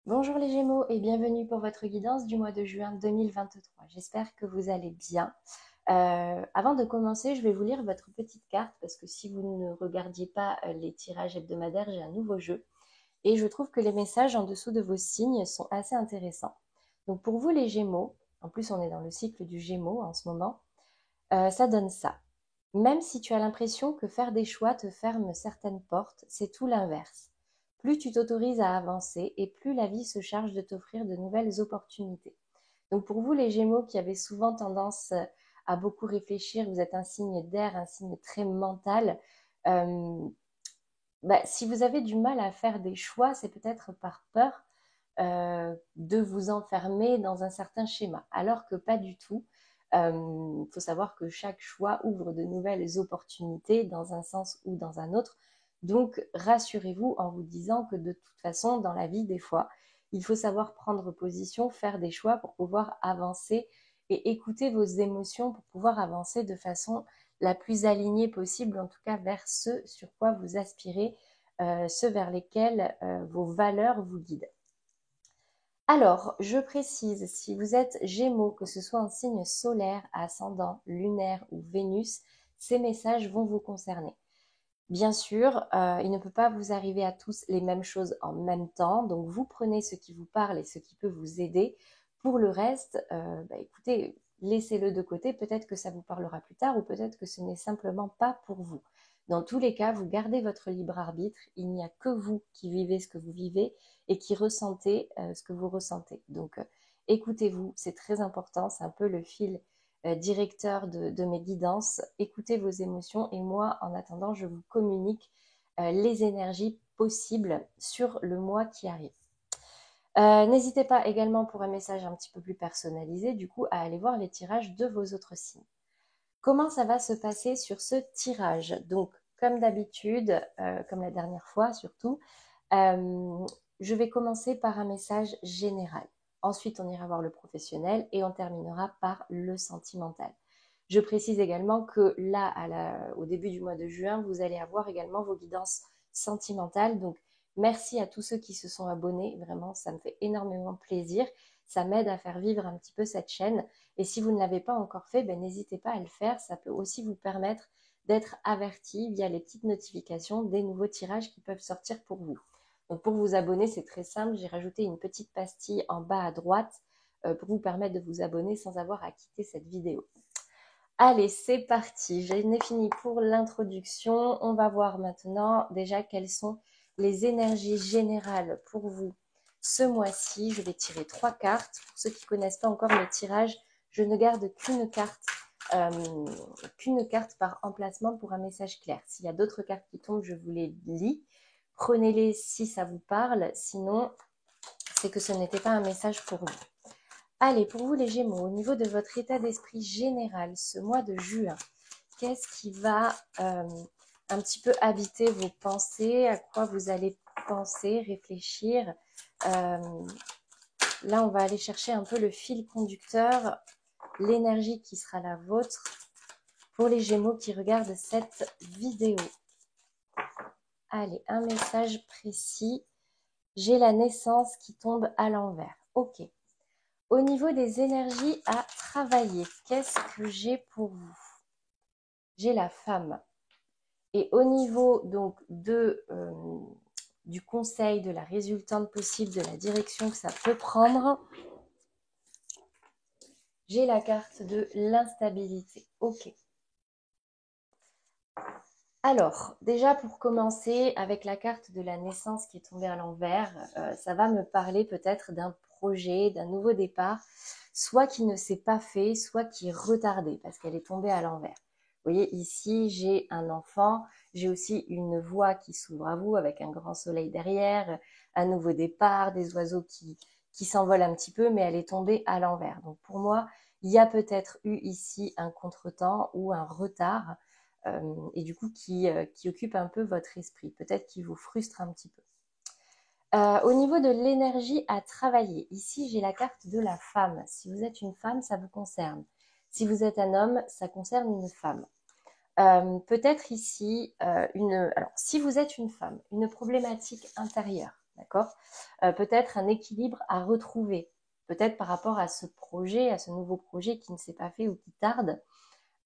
Bonjour les Gémeaux et bienvenue pour votre guidance du mois de juin 2023. J'espère que vous allez bien. Avant de commencer, je vais vous lire votre petite carte parce que si vous ne regardiez pas les tirages hebdomadaires, j'ai un nouveau jeu. Et je trouve que les messages en dessous de vos signes sont assez intéressants. Donc pour vous les Gémeaux, en plus on est dans le cycle du Gémeaux en ce moment, ça donne ça. Même si tu as l'impression que faire des choix te ferme certaines portes, c'est tout l'inverse. Plus tu t'autorises à avancer et plus la vie se charge de t'offrir de nouvelles opportunités. Donc pour vous les Gémeaux qui avez souvent tendance à beaucoup réfléchir, vous êtes un signe d'air, un signe très mental. euh, Si vous avez du mal à faire des choix, c'est peut-être par peur de vous enfermer dans un certain schéma, alors que pas du tout. Il faut savoir que chaque choix ouvre de nouvelles opportunités dans un sens ou dans un autre. Donc, rassurez-vous en vous disant que de toute façon, dans la vie, des fois, il faut savoir prendre position, faire des choix pour pouvoir avancer et écouter vos émotions pour pouvoir avancer de façon la plus alignée possible, en tout cas vers ce sur quoi vous aspirez, ceux vers lesquels vos valeurs vous guident. Alors, je précise, si vous êtes Gémeaux, que ce soit un signe solaire, ascendant, lunaire ou Vénus, ces messages vont vous concerner. Bien sûr, il ne peut pas vous arriver à tous les mêmes choses en même temps, donc vous prenez ce qui vous parle et ce qui peut vous aider. Pour le reste, écoutez, laissez-le de côté, peut-être que ça vous parlera plus tard ou peut-être que ce n'est simplement pas pour vous. Dans tous les cas, vous gardez votre libre arbitre, il n'y a que vous qui vivez ce que vous vivez et qui ressentez ce que vous ressentez. Donc écoutez-vous, c'est très important, c'est un peu le fil directeur de mes guidances. Écoutez vos émotions et moi, en attendant, je vous communique les énergies possibles sur le mois qui arrive. N'hésitez pas également pour un message un petit peu plus personnalisé, du coup, à aller voir les tirages de vos autres signes. Comment ça va se passer sur ce tirage? Donc, comme d'habitude, comme la dernière fois surtout, euh, je vais commencer par un message général. Ensuite, on ira voir le professionnel et on terminera par le sentimental. Je précise également que là, au début du mois de juin, vous allez avoir également vos guidances sentimentales. Donc, merci à tous ceux qui se sont abonnés. Vraiment, ça me fait énormément plaisir. Ça m'aide à faire vivre un petit peu cette chaîne. Et si vous ne l'avez pas encore fait, n'hésitez pas à le faire. Ça peut aussi vous permettre d'être averti via les petites notifications des nouveaux tirages qui peuvent sortir pour vous. Donc pour vous abonner, c'est très simple. J'ai rajouté une petite pastille en bas à droite pour vous permettre de vous abonner sans avoir à quitter cette vidéo. Allez, c'est parti. J'en ai fini pour l'introduction. On va voir maintenant déjà quelles sont les énergies générales pour vous ce mois-ci. Je vais tirer 3 cartes. Pour ceux qui ne connaissent pas encore mes tirages, je ne garde qu'une carte par emplacement pour un message clair. S'il y a d'autres cartes qui tombent, je vous les lis. Prenez-les si ça vous parle. Sinon, c'est que ce n'était pas un message pour vous. Allez, pour vous les Gémeaux, au niveau de votre état d'esprit général, ce mois de juin, qu'est-ce qui va un petit peu habiter vos pensées, à quoi vous allez penser, réfléchir Là, on va aller chercher un peu le fil conducteur, l'énergie qui sera la vôtre pour les Gémeaux qui regardent cette vidéo. Allez, un message précis. J'ai la naissance qui tombe à l'envers. Ok. Au niveau des énergies à travailler, qu'est-ce que j'ai pour vous? J'ai la femme. Et au niveau donc du conseil, de la résultante possible, de la direction que ça peut prendre, j'ai la carte de l'instabilité. Ok. Alors, déjà pour commencer, avec la carte de la naissance qui est tombée à l'envers, ça va me parler peut-être d'un projet, d'un nouveau départ, soit qui ne s'est pas fait, soit qui est retardé parce qu'elle est tombée à l'envers. Vous voyez, ici, j'ai un enfant, j'ai aussi une voie qui s'ouvre à vous avec un grand soleil derrière, un nouveau départ, des oiseaux qui s'envolent un petit peu, mais elle est tombée à l'envers. Donc pour moi, il y a peut-être eu ici un contretemps ou un retard et du coup qui occupe un peu votre esprit, peut-être qui vous frustre un petit peu. Au niveau de l'énergie à travailler, ici j'ai la carte de la femme. Si vous êtes une femme, ça vous concerne. Si vous êtes un homme, ça concerne une femme. Peut-être ici, alors si vous êtes une femme, une problématique intérieure. d'accord? Peut-être un équilibre à retrouver, peut-être par rapport à ce projet, à ce nouveau projet qui ne s'est pas fait ou qui tarde.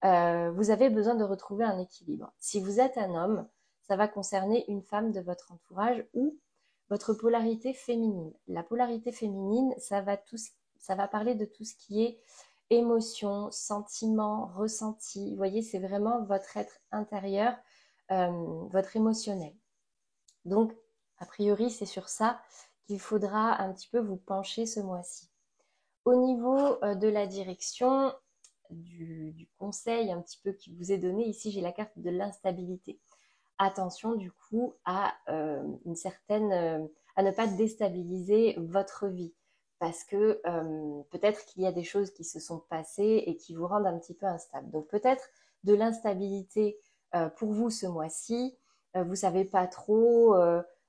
Vous avez besoin de retrouver un équilibre. Si vous êtes un homme, ça va concerner une femme de votre entourage ou votre polarité féminine. La polarité féminine, ça va parler de tout ce qui est émotion, sentiment, ressenti. Vous voyez, c'est vraiment votre être intérieur, votre émotionnel. Donc, a priori, c'est sur ça qu'il faudra un petit peu vous pencher ce mois-ci. Au niveau de la direction, du conseil un petit peu qui vous est donné, ici j'ai la carte de l'instabilité. Attention du coup à à ne pas déstabiliser votre vie parce que peut-être qu'il y a des choses qui se sont passées et qui vous rendent un petit peu instable. Donc peut-être de l'instabilité pour vous ce mois-ci. Vous savez pas trop.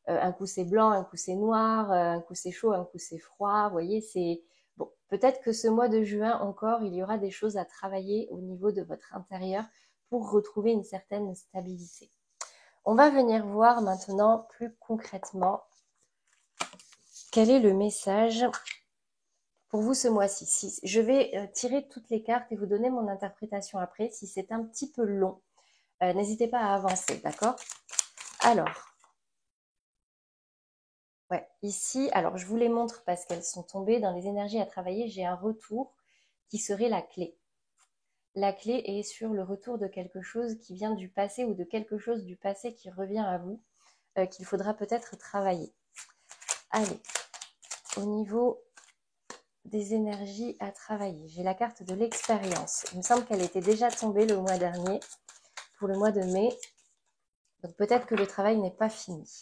Un coup c'est blanc, un coup c'est noir, un coup c'est chaud, un coup c'est froid. Vous voyez, c'est bon. Peut-être que ce mois de juin encore, il y aura des choses à travailler au niveau de votre intérieur pour retrouver une certaine stabilité. On va venir voir maintenant plus concrètement quel est le message pour vous ce mois-ci. Je vais tirer toutes les cartes et vous donner mon interprétation après. Si c'est un petit peu long, n'hésitez pas à avancer, d'accord? Alors, ouais, ici, alors je vous les montre parce qu'elles sont tombées dans les énergies à travailler. J'ai un retour qui serait la clé. La clé est sur le retour de quelque chose qui vient du passé ou de quelque chose du passé qui revient à vous, qu'il faudra peut-être travailler. Allez, au niveau des énergies à travailler, j'ai la carte de l'expérience. Il me semble qu'elle était déjà tombée le mois dernier, pour le mois de mai. Donc peut-être que le travail n'est pas fini.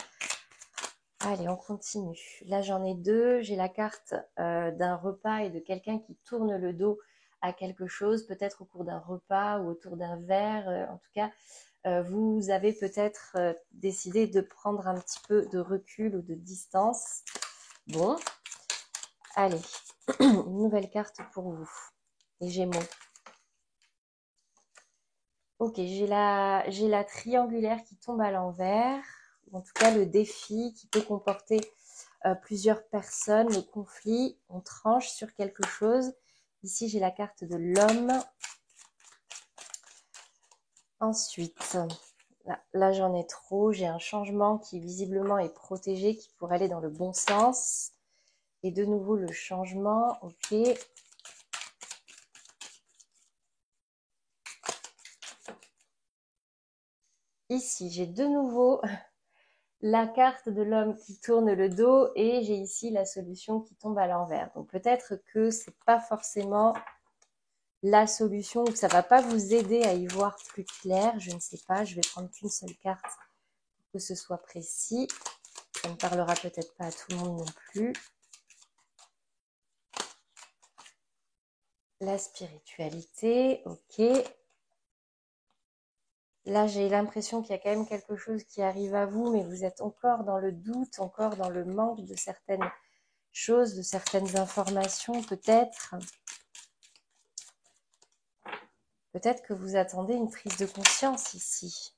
Allez, on continue. Là, j'en ai deux. J'ai la carte d'un repas et de quelqu'un qui tourne le dos à quelque chose, peut-être au cours d'un repas ou autour d'un verre. En tout cas, vous avez peut-être décidé de prendre un petit peu de recul ou de distance. Bon, allez, une nouvelle carte pour vous, les Gémeaux. Ok, j'ai la triangulaire qui tombe à l'envers. En tout cas, le défi qui peut comporter plusieurs personnes, le conflit, on tranche sur quelque chose. Ici, j'ai la carte de l'homme. Ensuite, là j'en ai trop. J'ai un changement qui visiblement est protégé, qui pourrait aller dans le bon sens. Et de nouveau, le changement, ok. Ici, j'ai de nouveau la carte de l'homme qui tourne le dos et j'ai ici la solution qui tombe à l'envers. Donc peut-être que c'est pas forcément la solution ou que ça va pas vous aider à y voir plus clair. Je ne sais pas, je vais prendre qu'une seule carte pour que ce soit précis. Ça ne parlera peut-être pas à tout le monde non plus. La spiritualité, ok. Là, j'ai l'impression qu'il y a quand même quelque chose qui arrive à vous, mais vous êtes encore dans le doute, encore dans le manque de certaines choses, de certaines informations, peut-être. Peut-être que vous attendez une prise de conscience ici.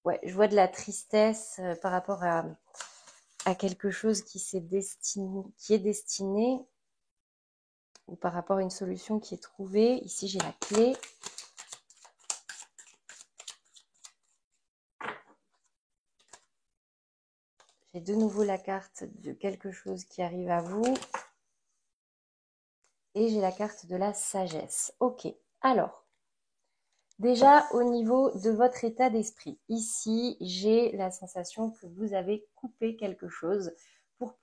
Ouais, je vois de la tristesse par rapport à quelque chose qui est destiné, ou par rapport à une solution qui est trouvée. Ici, j'ai la clé. J'ai de nouveau la carte de quelque chose qui arrive à vous. Et j'ai la carte de la sagesse. Ok, alors, déjà au niveau de votre état d'esprit, ici, j'ai la sensation que vous avez coupé quelque chose pour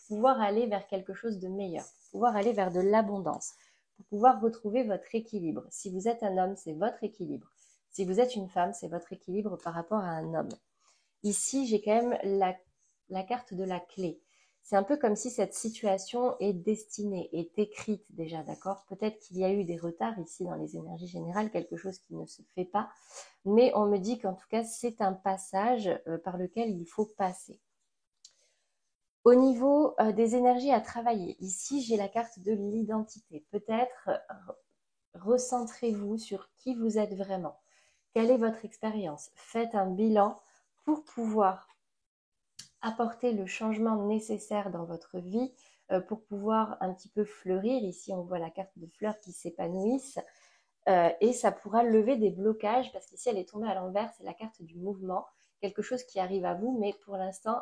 pouvoir aller vers quelque chose de meilleur, pour pouvoir aller vers de l'abondance, pour pouvoir retrouver votre équilibre. Si vous êtes un homme, c'est votre équilibre. Si vous êtes une femme, c'est votre équilibre par rapport à un homme. Ici, j'ai quand même la carte de la clé. C'est un peu comme si cette situation est destinée, est écrite déjà, d'accord? Peut-être qu'il y a eu des retards ici dans les énergies générales, quelque chose qui ne se fait pas, mais on me dit qu'en tout cas, c'est un passage par lequel il faut passer. Au niveau des énergies à travailler, ici, j'ai la carte de l'identité. Peut-être recentrez-vous sur qui vous êtes vraiment. Quelle est votre expérience? Faites un bilan pour pouvoir apporter le changement nécessaire dans votre vie pour pouvoir un petit peu fleurir. Ici, on voit la carte de fleurs qui s'épanouissent. Et ça pourra lever des blocages parce qu'ici elle est tombée à l'envers, c'est la carte du mouvement, quelque chose qui arrive à vous, mais pour l'instant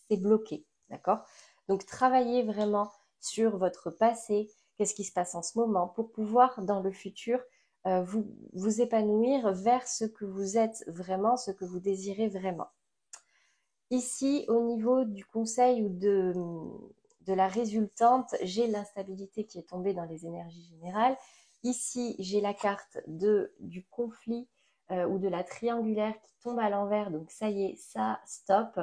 c'est bloqué, d'accord? Donc travaillez vraiment sur votre passé, qu'est-ce qui se passe en ce moment, pour pouvoir dans le futur vous épanouir vers ce que vous êtes vraiment, ce que vous désirez vraiment. Ici, au niveau du conseil ou de la résultante, j'ai l'instabilité qui est tombée dans les énergies générales. Ici, j'ai la carte du conflit ou de la triangulaire qui tombe à l'envers. Donc ça y est, ça, stop.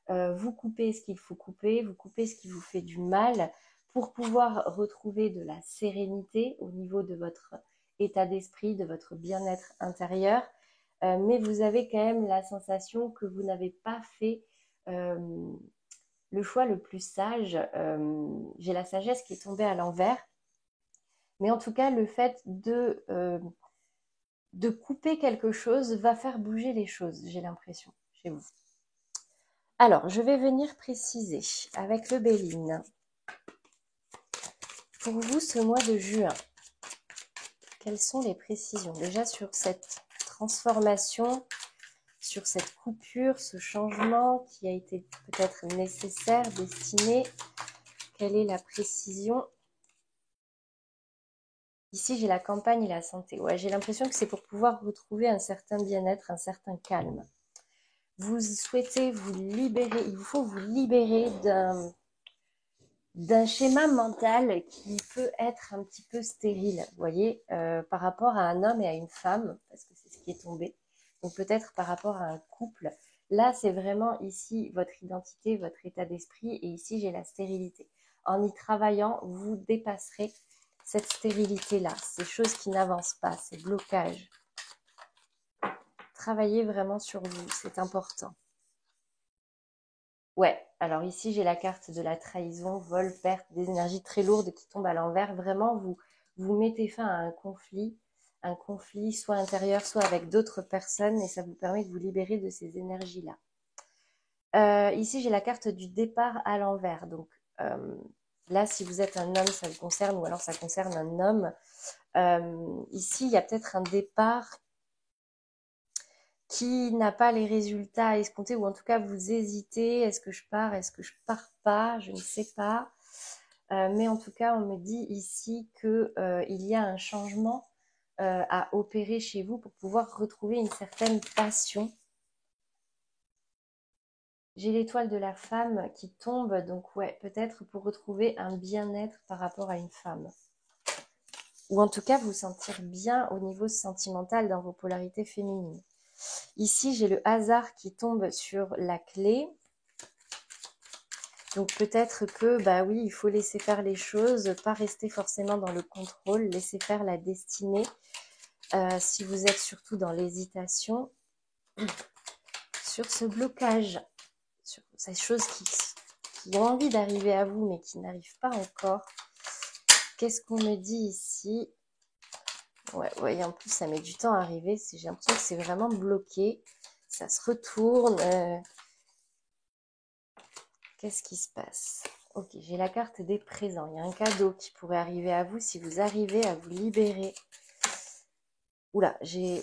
Vous coupez ce qu'il faut couper, vous coupez ce qui vous fait du mal pour pouvoir retrouver de la sérénité au niveau de votre état d'esprit, de votre bien-être intérieur. Mais vous avez quand même la sensation que vous n'avez pas fait le choix le plus sage. J'ai la sagesse qui est tombée à l'envers. Mais en tout cas, le fait de couper quelque chose va faire bouger les choses, j'ai l'impression, chez vous. Alors, je vais venir préciser avec le Béline. Pour vous, ce mois de juin, quelles sont les précisions déjà sur cette transformation, sur cette coupure, ce changement qui a été peut-être nécessaire, destiné? Quelle est la précision? Ici, j'ai la campagne et la santé. Ouais, j'ai l'impression que c'est pour pouvoir retrouver un certain bien-être, un certain calme. Vous souhaitez vous libérer, il vous faut vous libérer d'un schéma mental qui peut être un petit peu stérile, vous voyez, par rapport à un homme et à une femme, parce que c'est ce qui est tombé. Donc peut-être par rapport à un couple. Là, c'est vraiment ici votre identité, votre état d'esprit, et ici, j'ai la stérilité. En y travaillant, vous dépasserez cette stérilité-là, ces choses qui n'avancent pas, ces blocages. Travaillez vraiment sur vous, c'est important. Ouais, alors ici j'ai la carte de la trahison, vol, perte, des énergies très lourdes qui tombent à l'envers. Vraiment, vous mettez fin à un conflit soit intérieur, soit avec d'autres personnes, et ça vous permet de vous libérer de ces énergies-là. Ici j'ai la carte du départ à l'envers. Donc là, si vous êtes un homme, ça vous concerne, ou alors ça concerne un homme. Ici, il y a peut-être un départ qui n'a pas les résultats escomptés, ou en tout cas vous hésitez, est-ce que je pars pas, je ne sais pas. Mais en tout cas, on me dit ici qu'il y a un changement à opérer chez vous pour pouvoir retrouver une certaine passion. J'ai l'étoile de la femme qui tombe, donc ouais, peut-être pour retrouver un bien-être par rapport à une femme. Ou en tout cas, vous sentir bien au niveau sentimental dans vos polarités féminines. Ici, j'ai le hasard qui tombe sur la clé. Donc peut-être que, bah oui, il faut laisser faire les choses, pas rester forcément dans le contrôle, laisser faire la destinée. Si vous êtes surtout dans l'hésitation, sur ce blocage, sur ces choses qui ont envie d'arriver à vous, mais qui n'arrivent pas encore. Qu'est-ce qu'on me dit ici? Ouais, en plus, ça met du temps à arriver. J'ai l'impression que c'est vraiment bloqué. Ça se retourne. Qu'est-ce qui se passe? Ok, j'ai la carte des présents. Il y a un cadeau qui pourrait arriver à vous si vous arrivez à vous libérer. Oula, j'ai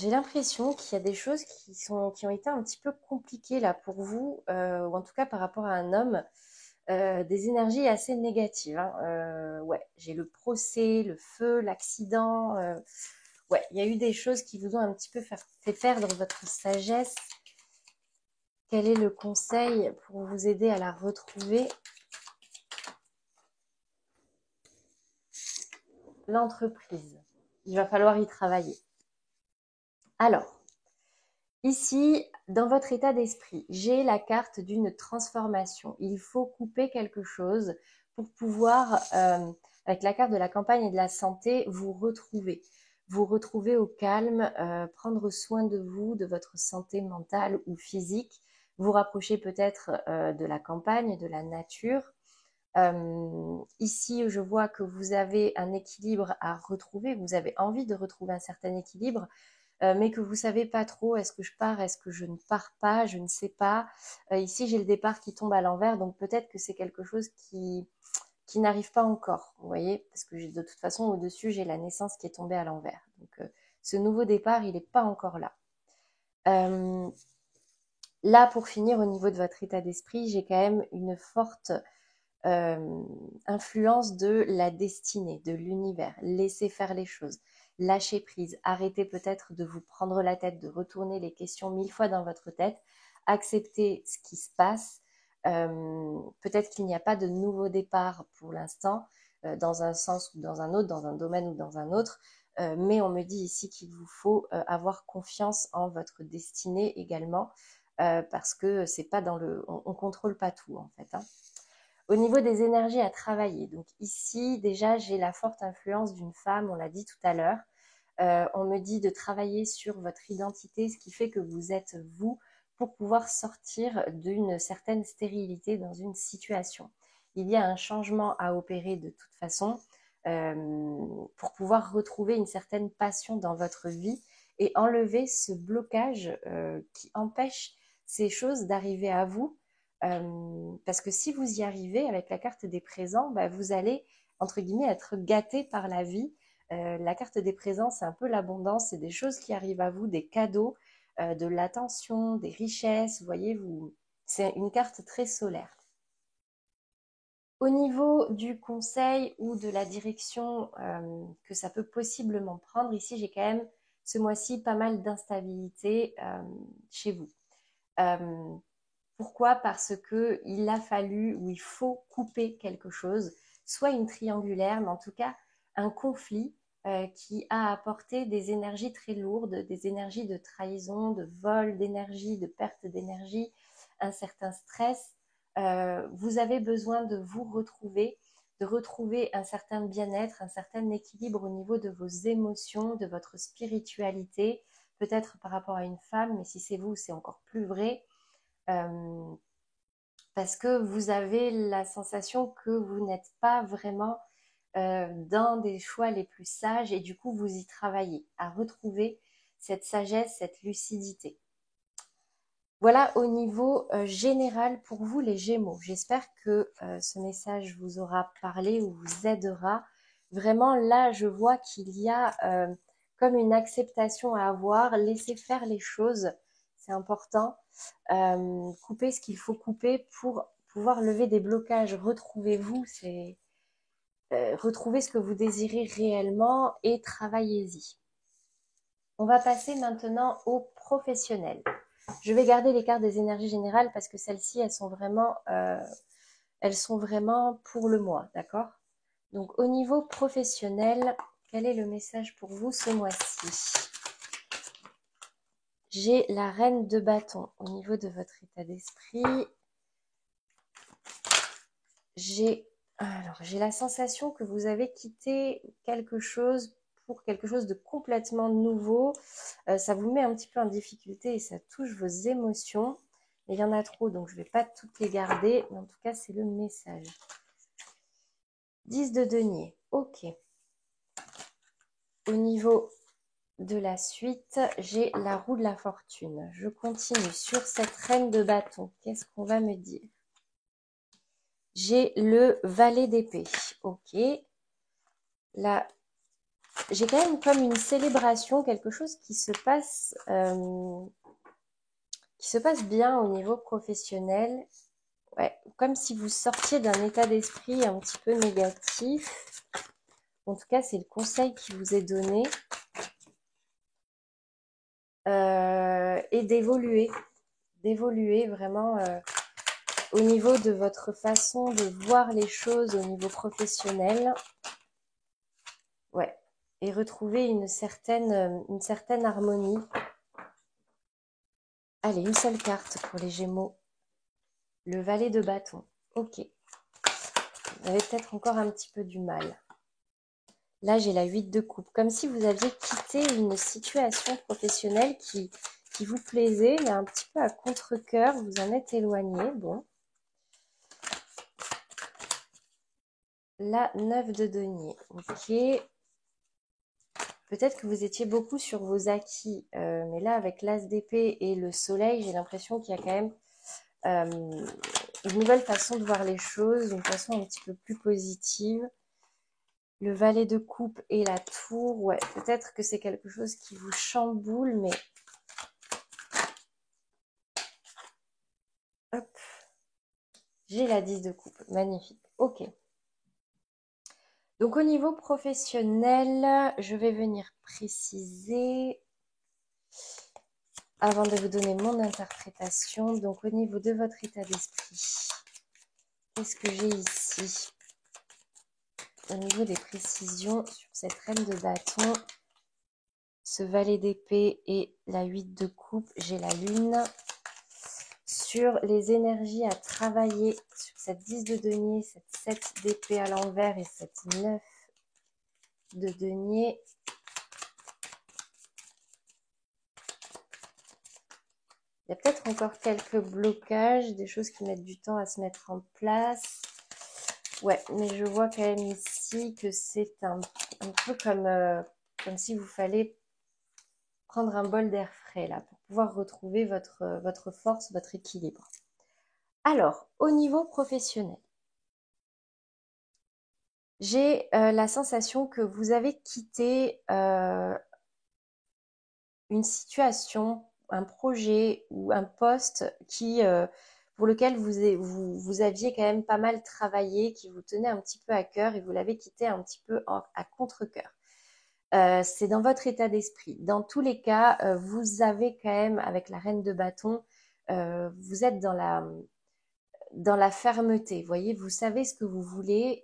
l'impression qu'il y a des choses qui ont été un petit peu compliquées là pour vous, ou en tout cas par rapport à un homme, des énergies assez négatives. Ouais, j'ai le procès, le feu, l'accident. Ouais, il y a eu des choses qui vous ont un petit peu fait perdre votre sagesse. Quel est le conseil pour vous aider à la retrouver? L'entreprise. Il va falloir y travailler. Alors, ici, dans votre état d'esprit, j'ai la carte d'une transformation. Il faut couper quelque chose pour pouvoir, avec la carte de la campagne et de la santé, vous retrouver. Vous retrouver au calme, prendre soin de vous, de votre santé mentale ou physique. Vous rapprocher peut-être de la campagne, de la nature. Ici, je vois que vous avez un équilibre à retrouver. Vous avez envie de retrouver un certain équilibre. mais que vous savez pas trop, est-ce que je pars, est-ce que je ne pars pas, je ne sais pas. Ici, j'ai le départ qui tombe à l'envers, donc peut-être que c'est quelque chose qui n'arrive pas encore, vous voyez, parce que de toute façon, au-dessus, j'ai la naissance qui est tombée à l'envers. Donc, ce nouveau départ, il n'est pas encore là. Là, pour finir, au niveau de votre état d'esprit, j'ai quand même une forte influence de la destinée, de l'univers. Laissez faire les choses, lâchez prise, arrêtez peut-être de vous prendre la tête, de retourner les questions 1000 fois dans votre tête, acceptez ce qui se passe. Peut-être qu'il n'y a pas de nouveau départ pour l'instant, dans un sens ou dans un autre, dans un domaine ou dans un autre, mais on me dit ici qu'il vous faut avoir confiance en votre destinée également, parce que c'est pas dans le, on contrôle pas tout en fait. Hein. Au niveau des énergies à travailler, donc ici déjà j'ai la forte influence d'une femme, on l'a dit tout à l'heure. On me dit de travailler sur votre identité, ce qui fait que vous êtes vous, pour pouvoir sortir d'une certaine stérilité dans une situation. Il y a un changement à opérer de toute façon pour pouvoir retrouver une certaine passion dans votre vie et enlever ce blocage qui empêche ces choses d'arriver à vous. Parce que si vous y arrivez avec la carte des présents, bah, vous allez, entre guillemets, être gâté par la vie. La carte des présents, c'est un peu l'abondance, c'est des choses qui arrivent à vous, des cadeaux, de l'attention, des richesses. Vous voyez, c'est une carte très solaire. Au niveau du conseil ou de la direction que ça peut possiblement prendre, ici j'ai quand même ce mois-ci pas mal d'instabilité chez vous. Pourquoi? Parce qu'il a fallu ou il faut couper quelque chose, soit une triangulaire, mais en tout cas un conflit qui a apporté des énergies très lourdes, des énergies de trahison, de vol d'énergie, de perte d'énergie, un certain stress. Vous avez besoin de vous retrouver, de retrouver un certain bien-être, un certain équilibre au niveau de vos émotions, de votre spiritualité, peut-être par rapport à une femme, mais si c'est vous, c'est encore plus vrai. Parce que vous avez la sensation que vous n'êtes pas vraiment dans des choix les plus sages et du coup vous y travaillez à retrouver cette sagesse, cette lucidité. Voilà au niveau général pour vous les Gémeaux. J'espère que ce message vous aura parlé ou vous aidera. Vraiment là je vois qu'il y a comme une acceptation à avoir, laisser faire les choses, c'est important. Couper ce qu'il faut couper pour pouvoir lever des blocages. Retrouvez-vous, c'est retrouvez ce que vous désirez réellement et travaillez-y. On va passer maintenant aux professionnels. Je vais garder les cartes des énergies générales parce que celles-ci, elles sont vraiment pour le mois, d'accord? Donc au niveau professionnel, quel est le message pour vous ce mois-ci? J'ai la reine de bâton au niveau de votre état d'esprit. J'ai la sensation que vous avez quitté quelque chose pour quelque chose de complètement nouveau. Ça vous met un petit peu en difficulté et ça touche vos émotions. Mais il y en a trop, donc je ne vais pas toutes les garder. Mais en tout cas, c'est le message. 10 de denier. Ok. Au niveau de la suite, j'ai la roue de la fortune. Je continue sur cette reine de bâton. Qu'est-ce qu'on va me dire? J'ai le valet d'épée. Ok. Là, j'ai quand même comme une célébration, quelque chose qui se passe bien au niveau professionnel. Ouais, comme si vous sortiez d'un état d'esprit un petit peu négatif. En tout cas, c'est le conseil qui vous est donné. Et d'évoluer vraiment au niveau de votre façon de voir les choses au niveau professionnel. Ouais, et retrouver une certaine harmonie. Allez, une seule carte pour les Gémeaux. Le valet de bâton. Ok. Vous avez peut-être encore un petit peu du mal. Là, j'ai la 8 de coupe. Comme si vous aviez quitté une situation professionnelle qui vous plaisait, mais un petit peu à contre-cœur. Vous en êtes éloigné. Bon. La 9 de denier. Ok. peut-être que vous étiez beaucoup sur vos acquis, mais là, avec l'as d'épée et le soleil, j'ai l'impression qu'il y a quand même une nouvelle façon de voir les choses, une façon un petit peu plus positive. Le valet de coupe et la tour, ouais, peut-être que c'est quelque chose qui vous chamboule, mais hop, j'ai la 10 de coupe, magnifique, ok. Donc au niveau professionnel, je vais venir préciser, avant de vous donner mon interprétation, donc au niveau de votre état d'esprit, qu'est-ce que j'ai ici? Au niveau des précisions sur cette reine de bâton, ce valet d'épée et la 8 de coupe, j'ai la lune. Sur les énergies à travailler, sur cette 10 de denier, cette 7 d'épée à l'envers et cette 9 de denier. Il y a peut-être encore quelques blocages, des choses qui mettent du temps à se mettre en place. Ouais, mais je vois quand même ici que c'est un peu comme si vous fallait prendre un bol d'air frais là pour pouvoir retrouver votre force, votre équilibre. Alors, au niveau professionnel, j'ai la sensation que vous avez quitté une situation, un projet ou un poste pour lequel vous aviez quand même pas mal travaillé, qui vous tenait un petit peu à cœur et vous l'avez quitté un petit peu à contre-cœur. C'est dans votre état d'esprit. Dans tous les cas, vous avez quand même, avec la reine de bâton, vous êtes dans la fermeté. Vous voyez, vous savez ce que vous voulez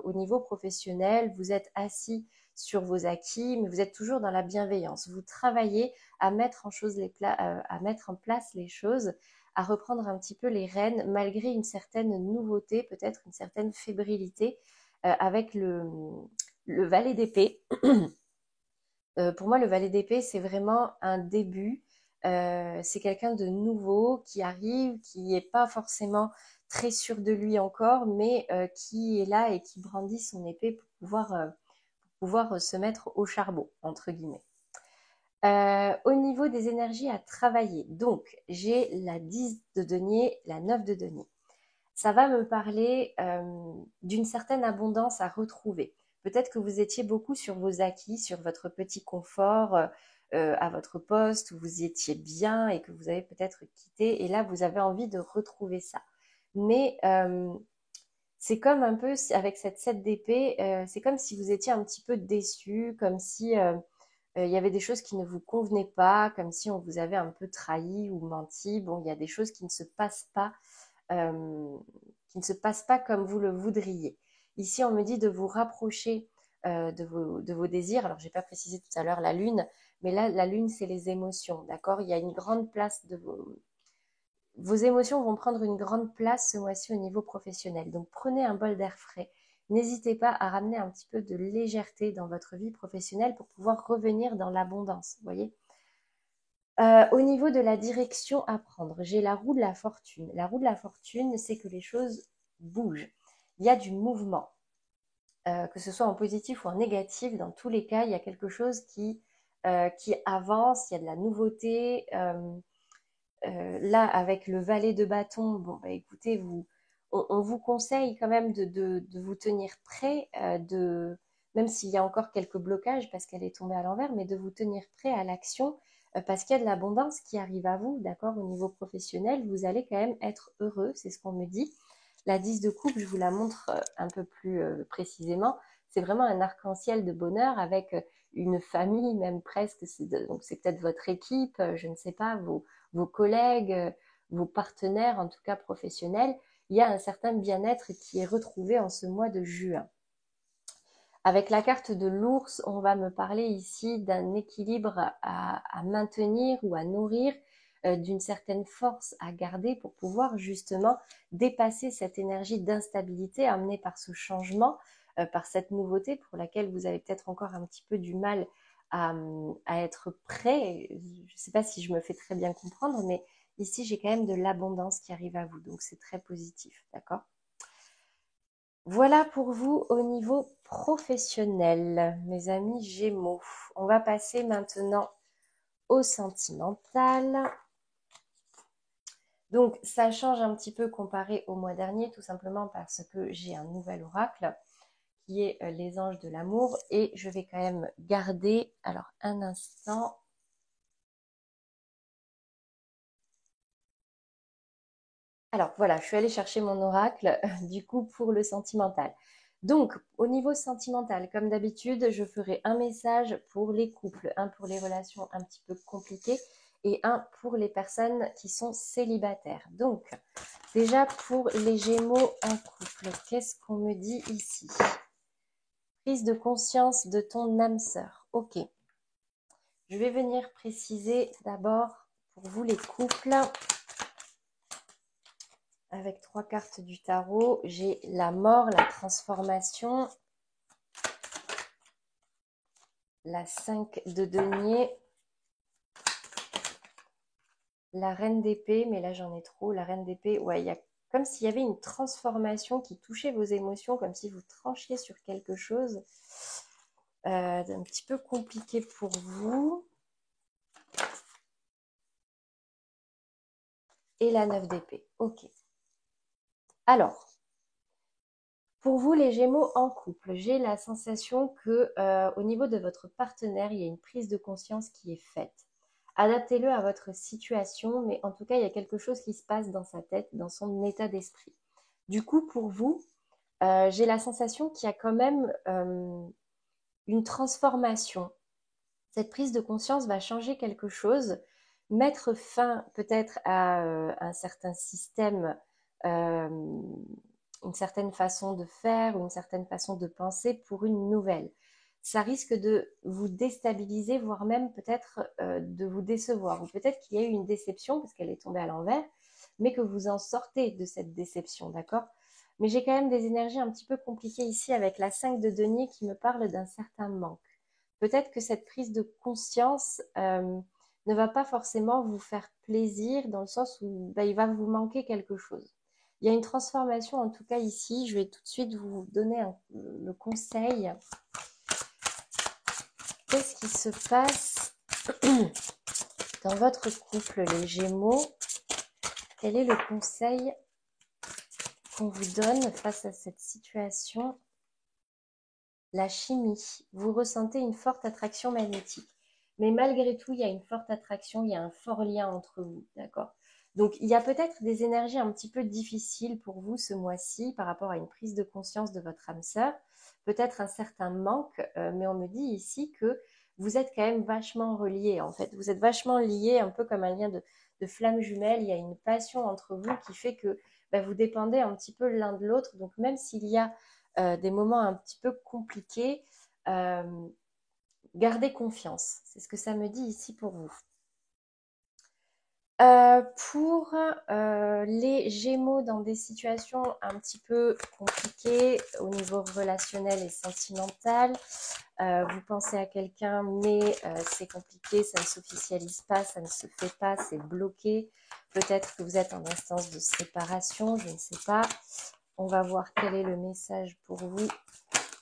au niveau professionnel. Vous êtes assis sur vos acquis, mais vous êtes toujours dans la bienveillance. Vous travaillez à mettre en place les choses, à reprendre un petit peu les rênes, malgré une certaine nouveauté, peut-être une certaine fébrilité, avec le valet d'épée. Pour moi, le valet d'épée, c'est vraiment un début. C'est quelqu'un de nouveau qui arrive, qui n'est pas forcément très sûr de lui encore, mais qui est là et qui brandit son épée pour pouvoir se mettre au charbon, entre guillemets. Au niveau des énergies à travailler, donc j'ai la 10 de denier, la 9 de denier. Ça va me parler d'une certaine abondance à retrouver. Peut-être que vous étiez beaucoup sur vos acquis, sur votre petit confort à votre poste, où vous y étiez bien et que vous avez peut-être quitté. Et là, vous avez envie de retrouver ça. Mais c'est comme un peu, avec cette 7 d'épée, c'est comme si vous étiez un petit peu déçu, comme si il y avait des choses qui ne vous convenaient pas, comme si on vous avait un peu trahi ou menti. Bon, il y a des choses qui ne se passent pas comme vous le voudriez. Ici, on me dit de vous rapprocher de vos désirs. Alors, je n'ai pas précisé tout à l'heure la lune, mais là, la lune, c'est les émotions, d'accord? Il y a une grande place de vos émotions vont prendre une grande place ce mois-ci au niveau professionnel. Donc, prenez un bol d'air frais. N'hésitez pas à ramener un petit peu de légèreté dans votre vie professionnelle pour pouvoir revenir dans l'abondance, vous voyez? Au niveau de la direction à prendre, j'ai la roue de la fortune. La roue de la fortune, c'est que les choses bougent. Il y a du mouvement, que ce soit en positif ou en négatif. Dans tous les cas, il y a quelque chose qui avance, il y a de la nouveauté. Là, avec le valet de bâton, bon, bah, écoutez, on vous conseille quand même de vous tenir prêt, même s'il y a encore quelques blocages parce qu'elle est tombée à l'envers, mais de vous tenir prêt à l'action parce qu'il y a de l'abondance qui arrive à vous, d'accord, au niveau professionnel. Vous allez quand même être heureux, c'est ce qu'on me dit. La 10 de coupe, je vous la montre un peu plus précisément. C'est vraiment un arc-en-ciel de bonheur avec une famille, même presque. Donc, c'est peut-être votre équipe, je ne sais pas, vos collègues, vos partenaires, en tout cas professionnels. Il y a un certain bien-être qui est retrouvé en ce mois de juin. Avec la carte de l'ours, on va me parler ici d'un équilibre à maintenir ou à nourrir, d'une certaine force à garder pour pouvoir justement dépasser cette énergie d'instabilité amenée par ce changement, par cette nouveauté pour laquelle vous avez peut-être encore un petit peu du mal à être prêt. Je ne sais pas si je me fais très bien comprendre, mais ici j'ai quand même de l'abondance qui arrive à vous, donc c'est très positif, d'accord ? Voilà pour vous au niveau professionnel, mes amis Gémeaux. On va passer maintenant au sentimental. Donc, ça change un petit peu comparé au mois dernier, tout simplement parce que j'ai un nouvel oracle qui est les anges de l'amour. Et je vais quand même garder, alors un instant. Alors voilà, je suis allée chercher mon oracle du coup pour le sentimental. Donc au niveau sentimental, comme d'habitude, je ferai un message pour les couples, un pour les relations un petit peu compliquées et un pour les personnes qui sont célibataires. Donc déjà pour les Gémeaux en couple, qu'est-ce qu'on me dit ici? Prise de conscience de ton âme sœur. Ok. Je vais venir préciser d'abord pour vous les couples. Avec 3 cartes du tarot, j'ai la mort, la transformation, la 5 de denier, la reine d'épée, mais là j'en ai trop, la reine d'épée, ouais, il y a comme s'il y avait une transformation qui touchait vos émotions, comme si vous tranchiez sur quelque chose d'un petit peu compliqué pour vous. Et la 9 d'épée, ok. Alors, pour vous les Gémeaux en couple, j'ai la sensation que au niveau de votre partenaire, il y a une prise de conscience qui est faite. Adaptez-le à votre situation, mais en tout cas, il y a quelque chose qui se passe dans sa tête, dans son état d'esprit. Du coup, pour vous, j'ai la sensation qu'il y a quand même une transformation. Cette prise de conscience va changer quelque chose, mettre fin peut-être à un certain système, euh, une certaine façon de faire, une certaine façon de penser pour une nouvelle. Ça risque de vous déstabiliser, voire même peut-être de vous décevoir. Ou peut-être qu'il y a eu une déception parce qu'elle est tombée à l'envers, mais que vous en sortez de cette déception, d'accord? Mais j'ai quand même des énergies un petit peu compliquées ici avec la 5 de denier qui me parle d'un certain manque. Peut-être que cette prise de conscience ne va pas forcément vous faire plaisir dans le sens où il va vous manquer quelque chose. Il y a une transformation en tout cas ici. Je vais tout de suite vous donner le conseil. Qu'est-ce qui se passe dans votre couple, les Gémeaux? Quel est le conseil qu'on vous donne face à cette situation? La chimie. Vous ressentez une forte attraction magnétique. Mais malgré tout, il y a une forte attraction, il y a un fort lien entre vous, d'accord? Donc, il y a peut-être des énergies un petit peu difficiles pour vous ce mois-ci par rapport à une prise de conscience de votre âme sœur. Peut-être un certain manque, mais on me dit ici que vous êtes quand même vachement reliés, en fait. Vous êtes vachement liés, un peu comme un lien de flamme jumelle. Il y a une passion entre vous qui fait que vous dépendez un petit peu l'un de l'autre. Donc, même s'il y a des moments un petit peu compliqués, gardez confiance. C'est ce que ça me dit ici pour vous. Pour les Gémeaux dans des situations un petit peu compliquées au niveau relationnel et sentimental, vous pensez à quelqu'un mais c'est compliqué, ça ne s'officialise pas, ça ne se fait pas, c'est bloqué. Peut-être que vous êtes en instance de séparation, je ne sais pas. On va voir quel est le message pour vous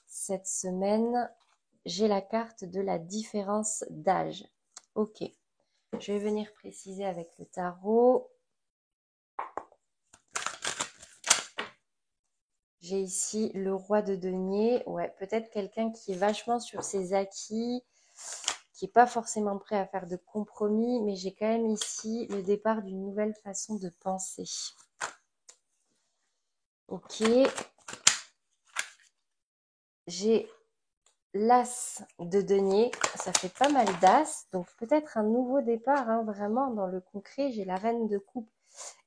cette semaine. J'ai la carte de la différence d'âge. Ok. Je vais venir préciser avec le tarot. J'ai ici le roi de denier. Ouais, peut-être quelqu'un qui est vachement sur ses acquis, qui n'est pas forcément prêt à faire de compromis, mais j'ai quand même ici le départ d'une nouvelle façon de penser. Ok. J'ai l'as de denier, ça fait pas mal d'as, donc peut-être un nouveau départ, hein, vraiment dans le concret. J'ai la reine de coupe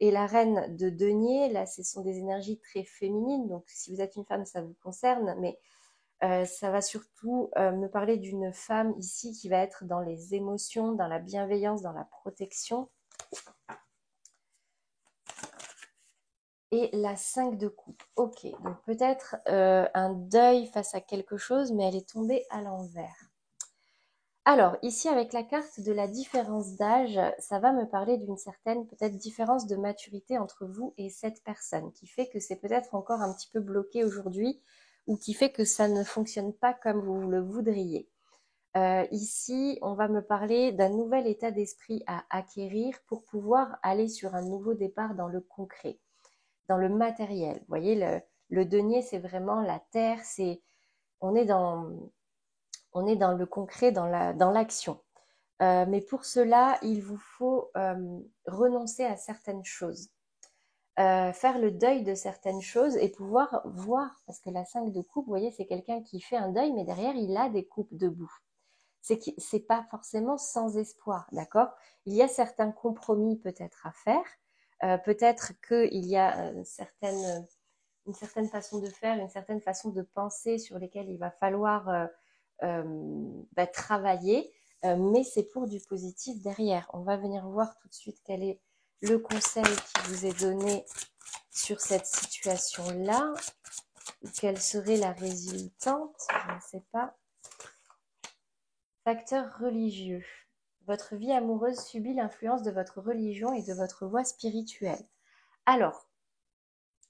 et la reine de denier. Là, ce sont des énergies très féminines, donc si vous êtes une femme, ça vous concerne, mais ça va surtout me parler d'une femme ici qui va être dans les émotions, dans la bienveillance, dans la protection. Et la 5 de coupe. Ok, donc peut-être un deuil face à quelque chose, mais elle est tombée à l'envers. Alors, ici, avec la carte de la différence d'âge, ça va me parler d'une certaine, peut-être, différence de maturité entre vous et cette personne, qui fait que c'est peut-être encore un petit peu bloqué aujourd'hui, ou qui fait que ça ne fonctionne pas comme vous le voudriez. Ici, on va me parler d'un nouvel état d'esprit à acquérir pour pouvoir aller sur un nouveau départ dans le concret, dans le matériel. Vous voyez, le denier, c'est vraiment la terre, on est dans, on est dans le concret, dans l'action. Mais pour cela, il vous faut renoncer à certaines choses, faire le deuil de certaines choses et pouvoir voir, parce que la 5 de coupe, vous voyez, c'est quelqu'un qui fait un deuil, mais derrière, il a des coupes debout. C'est pas forcément sans espoir, d'accord? Il y a certains compromis peut-être à faire, peut-être qu'il y a une certaine façon de faire, une certaine façon de penser sur lesquelles il va falloir travailler, mais c'est pour du positif derrière. On va venir voir tout de suite quel est le conseil qui vous est donné sur cette situation-là, quelle serait la résultante, je ne sais pas. Facteur religieux. Votre vie amoureuse subit l'influence de votre religion et de votre voie spirituelle. Alors,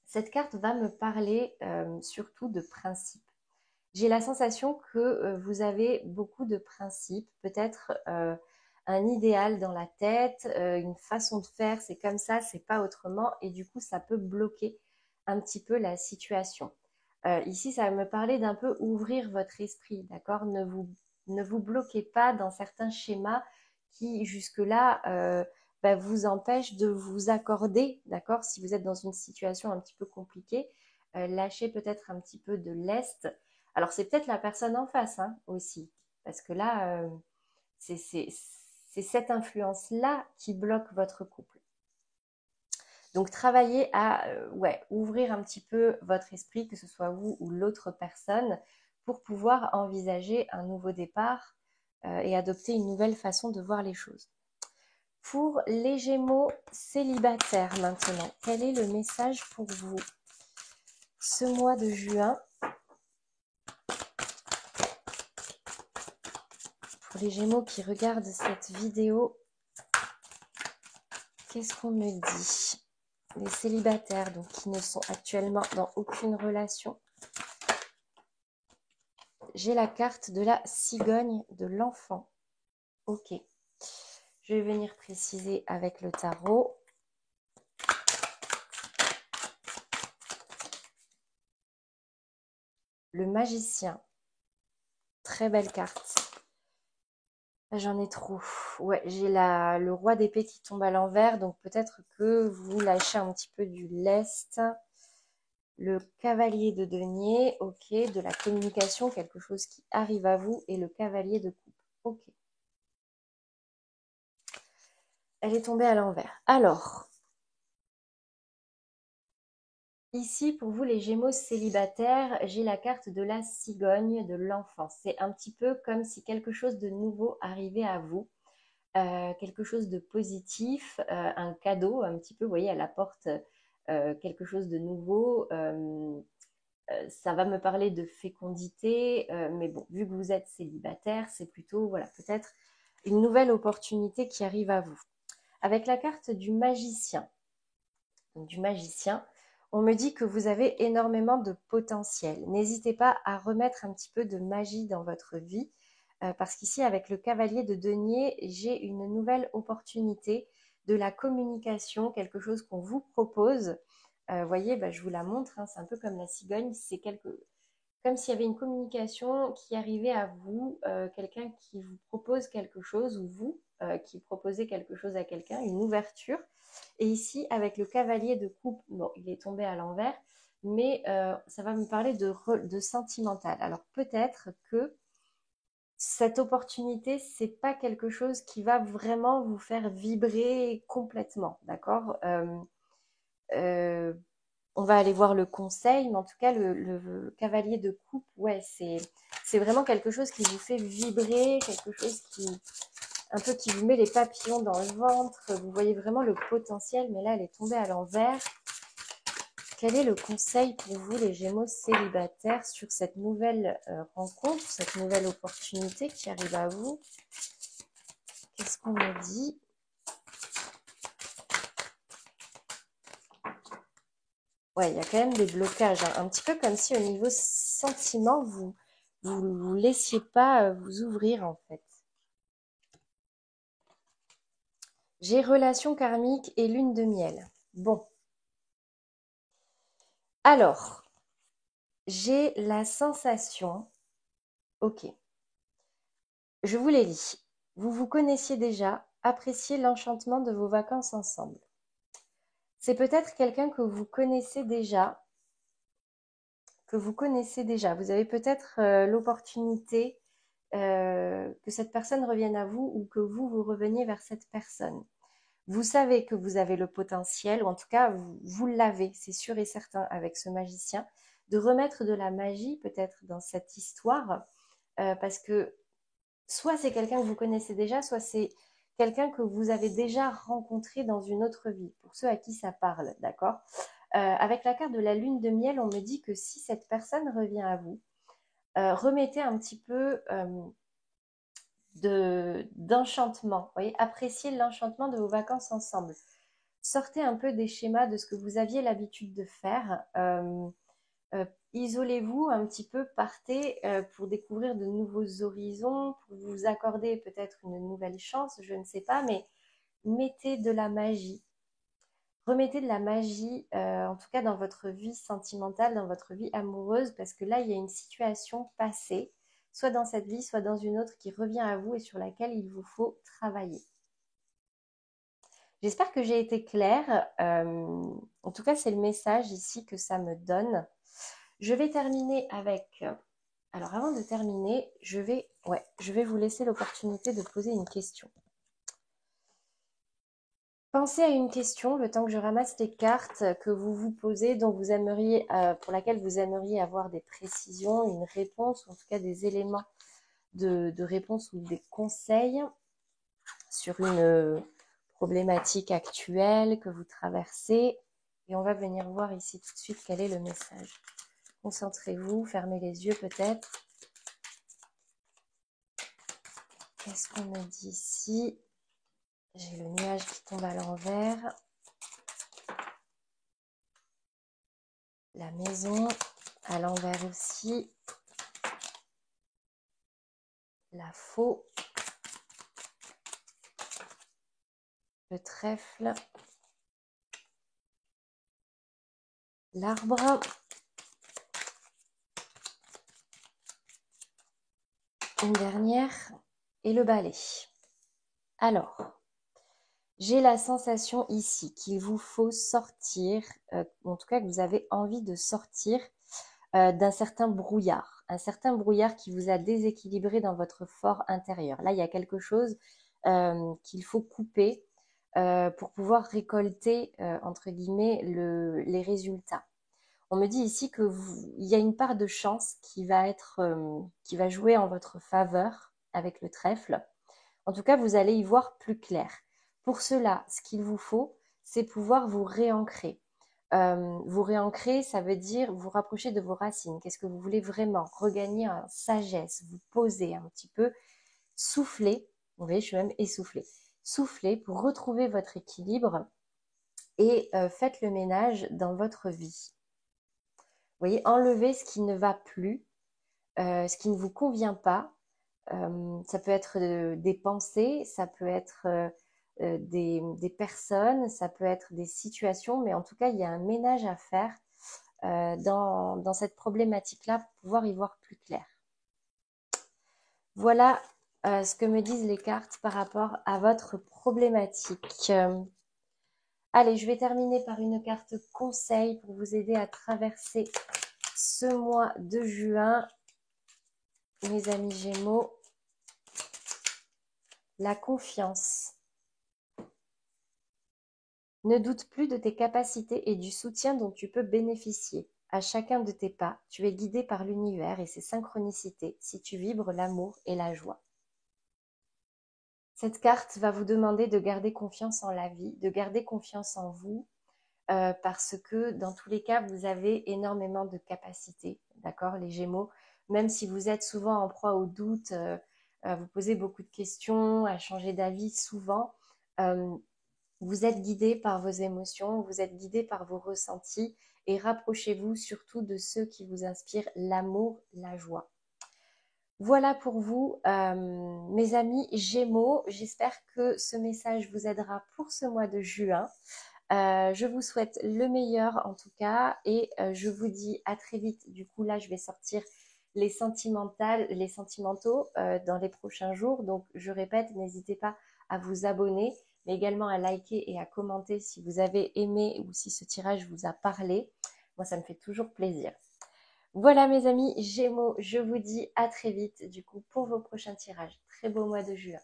cette carte va me parler surtout de principes. J'ai la sensation que vous avez beaucoup de principes, peut-être un idéal dans la tête, une façon de faire, c'est comme ça, c'est pas autrement, et du coup, ça peut bloquer un petit peu la situation. Ici, ça va me parler d'un peu ouvrir votre esprit, d'accord? Ne vous bloquez pas dans certains schémas qui, jusque-là, vous empêchent de vous accorder, d'accord? Si vous êtes dans une situation un petit peu compliquée, lâchez peut-être un petit peu de lest. Alors, c'est peut-être la personne en face aussi, parce que là, c'est cette influence-là qui bloque votre couple. Donc, travaillez à ouvrir un petit peu votre esprit, que ce soit vous ou l'autre personne, pour pouvoir envisager un nouveau départ et adopter une nouvelle façon de voir les choses. Pour les Gémeaux célibataires maintenant, quel est le message pour vous ce mois de juin? Pour les Gémeaux qui regardent cette vidéo, qu'est-ce qu'on me dit? Les célibataires, donc qui ne sont actuellement dans aucune relation. J'ai la carte de la cigogne de l'enfant. Ok. Je vais venir préciser avec le tarot. Le magicien. Très belle carte. J'en ai trop. Ouais, j'ai le roi d'épée qui tombe à l'envers, donc peut-être que vous lâchez un petit peu du lest. Le cavalier de denier, ok, de la communication, quelque chose qui arrive à vous, et le cavalier de coupe, ok. Elle est tombée à l'envers. Alors, ici, pour vous les Gémeaux célibataires, j'ai la carte de la cigogne de l'enfant. C'est un petit peu comme si quelque chose de nouveau arrivait à vous. Quelque chose de positif, un cadeau un petit peu, vous voyez, elle apporte quelque chose de nouveau. Ça va me parler de fécondité, mais bon, vu que vous êtes célibataire, c'est plutôt, voilà, peut-être une nouvelle opportunité qui arrive à vous. Avec la carte du magicien, on me dit que vous avez énormément de potentiel. N'hésitez pas à remettre un petit peu de magie dans votre vie, parce qu'ici, avec le cavalier de denier, j'ai une nouvelle opportunité de la communication, quelque chose qu'on vous propose. Vous voyez, je vous la montre, c'est un peu comme la cigogne, c'est comme s'il y avait une communication qui arrivait à vous, quelqu'un qui vous propose quelque chose, ou vous qui proposez quelque chose à quelqu'un, une ouverture. Et ici, avec le cavalier de coupe, bon, il est tombé à l'envers, mais ça va me parler de sentimental. Alors peut-être que cette opportunité, c'est pas quelque chose qui va vraiment vous faire vibrer complètement, d'accord? On va aller voir le conseil, mais en tout cas, le cavalier de coupe, ouais, c'est vraiment quelque chose qui vous fait vibrer, quelque chose un peu qui vous met les papillons dans le ventre. Vous voyez vraiment le potentiel, mais là, elle est tombée à l'envers. Quel est le conseil pour vous, les Gémeaux célibataires, sur cette nouvelle rencontre, cette nouvelle opportunité qui arrive à vous? Qu'est-ce qu'on me dit? Ouais, il y a quand même des blocages, hein. Un petit peu comme si au niveau sentiment, vous laissiez pas vous ouvrir en fait. J'ai relation karmique et lune de miel. Bon. Alors, j'ai la sensation... Ok. Je vous les lis. Vous vous connaissiez déjà, appréciez l'enchantement de vos vacances ensemble. C'est peut-être quelqu'un que vous connaissez déjà, Vous avez peut-être l'opportunité que cette personne revienne à vous ou que vous reveniez vers cette personne. Vous savez que vous avez le potentiel, ou en tout cas, vous l'avez, c'est sûr et certain, avec ce magicien, de remettre de la magie peut-être dans cette histoire, parce que soit c'est quelqu'un que vous connaissez déjà, soit c'est quelqu'un que vous avez déjà rencontré dans une autre vie, pour ceux à qui ça parle, d'accord? Avec la carte de la lune de miel, on me dit que si cette personne revient à vous, remettez un petit peu d'enchantement, voyez, appréciez l'enchantement de vos vacances ensemble. Sortez un peu des schémas de ce que vous aviez l'habitude de faire. Isolez-vous un petit peu, partez pour découvrir de nouveaux horizons, pour vous accorder peut-être une nouvelle chance, je ne sais pas, mais mettez de la magie. Remettez de la magie, en tout cas dans votre vie sentimentale, dans votre vie amoureuse, parce que là, il y a une situation passée, soit dans cette vie, soit dans une autre, qui revient à vous et sur laquelle il vous faut travailler. J'espère que j'ai été claire. En tout cas, c'est le message ici que ça me donne. Je vais terminer avec... Alors, avant de terminer, je vais vous laisser l'opportunité de poser une question. Pensez à une question, le temps que je ramasse les cartes que vous vous posez, dont vous aimeriez, pour laquelle vous aimeriez avoir des précisions, une réponse, ou en tout cas des éléments de réponse ou des conseils sur une problématique actuelle que vous traversez. Et on va venir voir ici tout de suite quel est le message. Concentrez-vous, fermez les yeux peut-être. Qu'est-ce qu'on me dit ici? J'ai le nuage qui tombe à l'envers. La maison à l'envers aussi. La faux. Le trèfle. L'arbre. Une dernière. Et le balai. Alors, j'ai la sensation ici qu'il vous faut sortir, en tout cas que vous avez envie de sortir d'un certain brouillard. Un certain brouillard qui vous a déséquilibré dans votre fort intérieur. Là, il y a quelque chose qu'il faut couper pour pouvoir récolter, entre guillemets, les résultats. On me dit ici que il y a une part de chance qui va jouer en votre faveur avec le trèfle. En tout cas, vous allez y voir plus clair. Pour cela, ce qu'il vous faut, c'est pouvoir vous réancrer. Vous réancrer, ça veut dire vous rapprocher de vos racines. Qu'est-ce que vous voulez vraiment? Regagner en sagesse, vous poser un petit peu, souffler. Vous voyez, je suis même essoufflée. Souffler pour retrouver votre équilibre et faites le ménage dans votre vie. Vous voyez, enlevez ce qui ne va plus, ce qui ne vous convient pas. Ça peut être des pensées, ça peut être des personnes, ça peut être des situations, mais en tout cas, il y a un ménage à faire dans cette problématique-là pour pouvoir y voir plus clair. Voilà ce que me disent les cartes par rapport à votre problématique. Allez, je vais terminer par une carte conseil pour vous aider à traverser ce mois de juin. Mes amis Gémeaux, la confiance. Ne doute plus de tes capacités et du soutien dont tu peux bénéficier. À chacun de tes pas, tu es guidé par l'univers et ses synchronicités si tu vibres l'amour et la joie. Cette carte va vous demander de garder confiance en la vie, de garder confiance en vous, parce que dans tous les cas, vous avez énormément de capacités, d'accord, les Gémeaux, même si vous êtes souvent en proie au doute, vous posez beaucoup de questions, à changer d'avis souvent, euh, vous êtes guidé par vos émotions, vous êtes guidé par vos ressentis et rapprochez-vous surtout de ceux qui vous inspirent l'amour, la joie. Voilà pour vous, mes amis Gémeaux. J'espère que ce message vous aidera pour ce mois de juin. Je vous souhaite le meilleur en tout cas et je vous dis à très vite. Du coup, là, je vais sortir les sentimentaux dans les prochains jours. Donc, je répète, n'hésitez pas à vous abonner, mais également à liker et à commenter si vous avez aimé ou si ce tirage vous a parlé. Moi, ça me fait toujours plaisir. Voilà mes amis Gémeaux, je vous dis à très vite du coup pour vos prochains tirages. Très beau mois de juin.